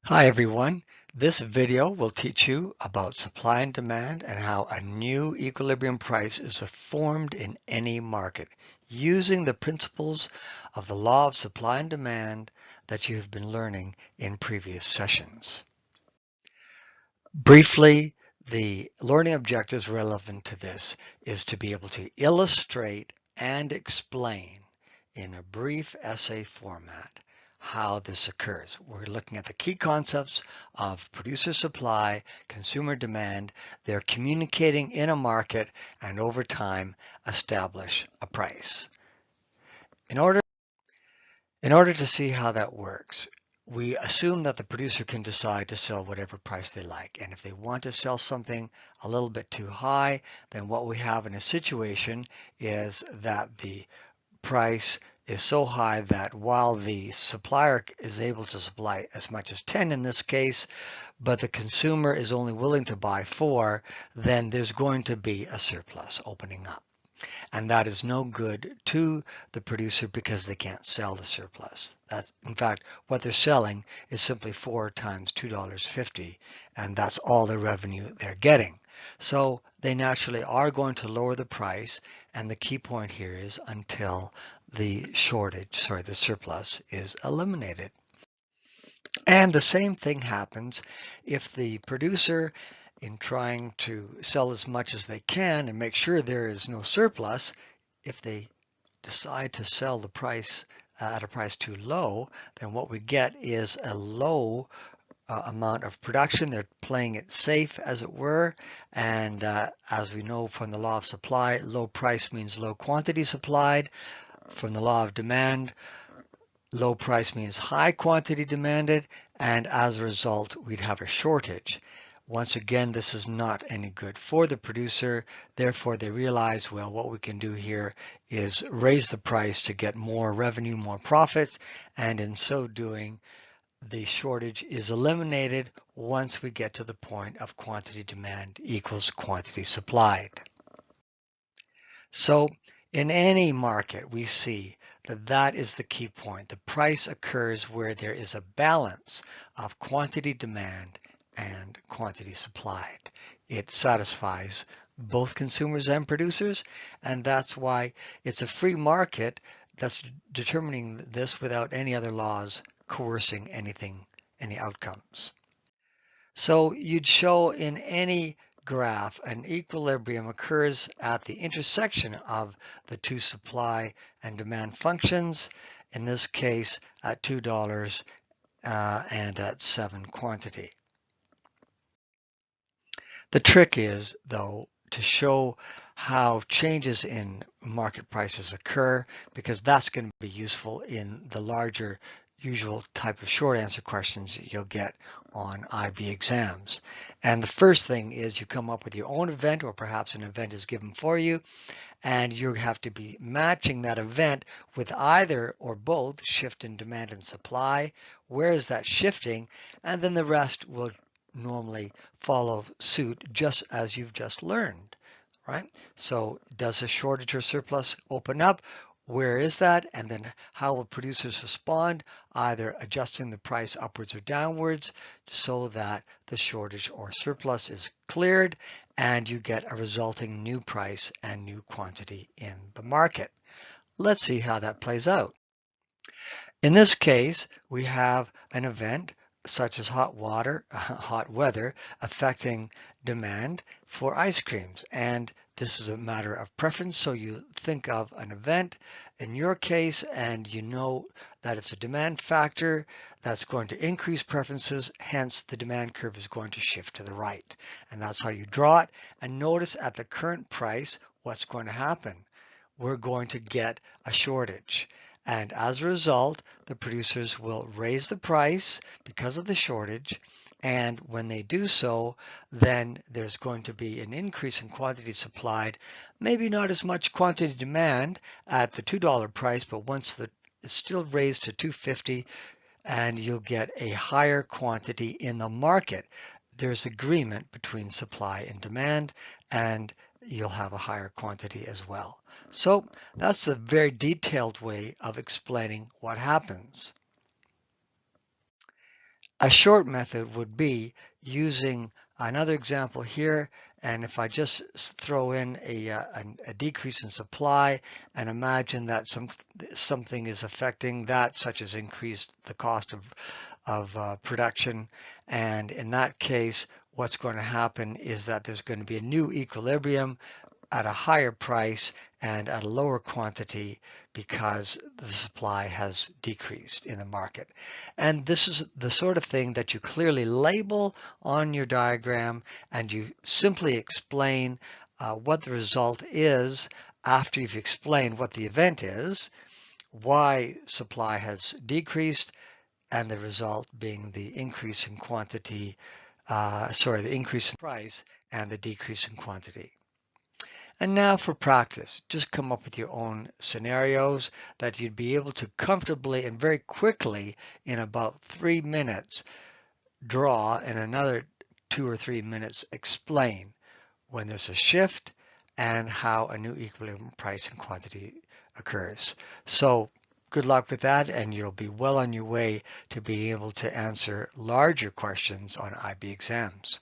Hi everyone. This video will teach you about supply and demand and how a new equilibrium price is formed in any market using the principles of the law of supply and demand that you have been learning in previous sessions. Briefly, the learning objectives relevant to this is to be able to illustrate and explain in a brief essay format how this occurs. We're looking at the key concepts of producer supply, consumer demand. They're communicating in a market and over time establish a price. In order to see how that works, we assume that the producer can decide to sell whatever price they like. And if they want to sell something a little bit too high, then what we have in a situation is that the price is so high that while the supplier is able to supply as much as 10 in this case, but the consumer is only willing to buy 4, then there's going to be a surplus opening up. And that is no good to the producer because they can't sell the surplus. That's, in fact, what they're selling is simply 4 times $2.50, and that's all the revenue they're getting. So they naturally are going to lower the price, and the key point here is until the surplus is eliminated. And the same thing happens if the producer, in trying to sell as much as they can and make sure there is no surplus, if they decide to sell the price at a price too low, then what we get is a low amount of production. They're playing it safe, as it were, and as we know from the law of supply, low price means low quantity supplied. From the law of demand, low price means high quantity demanded, and as a result, we'd have a shortage. Once again, this is not any good for the producer. Therefore, they realize, well, what we can do here is raise the price to get more revenue, more profits, and in so doing, the shortage is eliminated once we get to the point of quantity demand equals quantity supplied. So in any market, we see that is the key point. The price occurs where there is a balance of quantity demand and quantity supplied. It satisfies both consumers and producers, and that's why it's a free market that's determining this without any other laws coercing any outcomes. So you'd show in any graph an equilibrium occurs at the intersection of the two supply and demand functions, in this case at $2 and at 7 quantity. The trick is, though, to show how changes in market prices occur, because that's going to be useful in the larger usual type of short answer questions you'll get on IB exams. And the first thing is you come up with your own event, or perhaps an event is given for you, and you have to be matching that event with either or both shift in demand and supply. Where is that shifting? And then the rest will normally follow suit just as you've just learned, right? So does a shortage or surplus open up? Where is that? And then how will producers respond? Either adjusting the price upwards or downwards so that the shortage or surplus is cleared and you get a resulting new price and new quantity in the market. Let's see how that plays out. In this case, we have an event such as hot weather affecting demand for ice creams. And this is a matter of preference. So you think of an event in your case, and you know that it's a demand factor that's going to increase preferences. Hence, the demand curve is going to shift to the right. And that's how you draw it. And notice at the current price, what's going to happen? We're going to get a shortage. And as a result, the producers will raise the price because of the shortage. And when they do so, then there's going to be an increase in quantity supplied, maybe not as much quantity demand at the $2 price, but once it's still raised to $2.50, and you'll get a higher quantity in the market. There's agreement between supply and demand, and you'll have a higher quantity as well. So that's a very detailed way of explaining what happens. A short method would be using another example here, and if I just throw in a decrease in supply and imagine that something is affecting that, such as increased the cost of production, and in that case what's going to happen is that there's going to be a new equilibrium at a higher price and at a lower quantity because the supply has decreased in the market. And this is the sort of thing that you clearly label on your diagram, and you simply explain what the result is after you've explained what the event is, why supply has decreased, and the result being the increase in quantity, the increase in price and the decrease in quantity. And now for practice, just come up with your own scenarios that you'd be able to comfortably and very quickly in about 3 minutes draw, and another 2 or 3 minutes explain when there's a shift and how a new equilibrium price and quantity occurs. So good luck with that, and you'll be well on your way to being able to answer larger questions on IB exams.